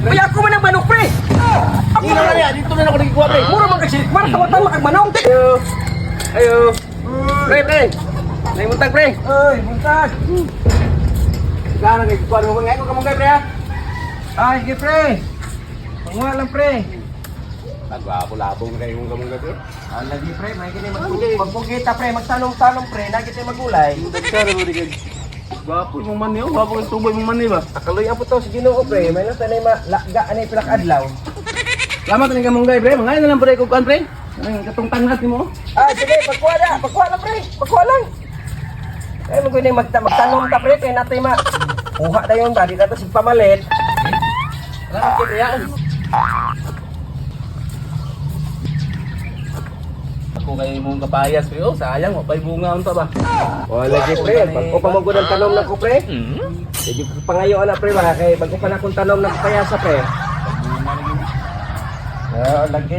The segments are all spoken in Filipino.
Kaya ako man ang manok, pre! Ako Hindi naman yan, dito na ako nagkikuha, pre. Mura man kasi, tawatan makag manok. Ayo. Pre. Naimuntag, pre. Ay, buntag! Gano'n nagkikuha mo ba? Ngayon ko kamungkay, pre, ha? Ay, sige, pre! Panguha lang, pre! Nagwapo-lapong na kayo mong kamungkay, pre. Ah, lagi, pre, may kini magpugita, pre, magtanong-tanong, pre, nakita magulay. Nagkara mo, digag. Gwapo mong mani, oh. Gwapo kang tuboy mong mani, ba? Akaloy ang puto si Ginoo, pre, may nasa na malaga anay pilak adlaw. Salamat na kamungkay, pre. Mga na lang, pre, kukuhan, pre. Anong katong tangat mo? Ah, sige, pagkuha lang, pre, pagkuha lang. Ay, magtanong ta, pre, kaya natin kuha na yun, dali natin si pamalit. Salamat, pre, yan. Ako kayo mong kapayas, pre. Oh, sayang, mapay bunga unta ba? O, lagi, pre, bago pa magunang tanom na ko, pre. Sige, pangayo na, pre, ba, kay bago pa na kong tanom na kapayasa, pre. Oo, lagi.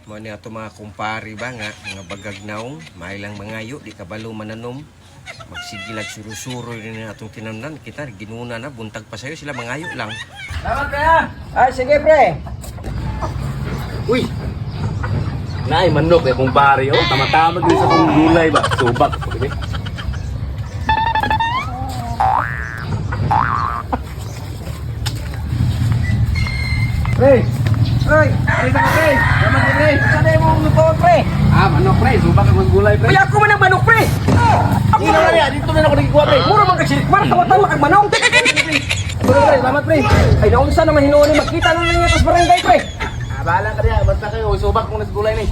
Mo ni ato mga kumpari ba nga mga bagagnaong mailang mangayo di kabalo mananom magsigilag suru-suro rin na atong tinamnan kita ginuna na buntag pa sayo sila mangayo lang. Salamat, pre, ha? Ay sige pre. Uy! Naay, manok, eh, kung pare, oh. Tama-tama din sa kong gulay ba? Subak. Okay? Pre. Ay, ay na pre. Salamat, pre. Sana mo lutuon pre. Ah, manok, pre. Subak ang gulay, pre. Kaya ako man ang manok pre. Ako Hindi naman yan. Dito na ako nagkikuha, pre. Mura man kasi tawatan makag manok. Pre, salamat, pre. Ay naunsa naman hinuon ni makita na lang niya sa barangay pre. Ah, bahala ka rin. Basta kayo, subak kung nasa gulay na eh.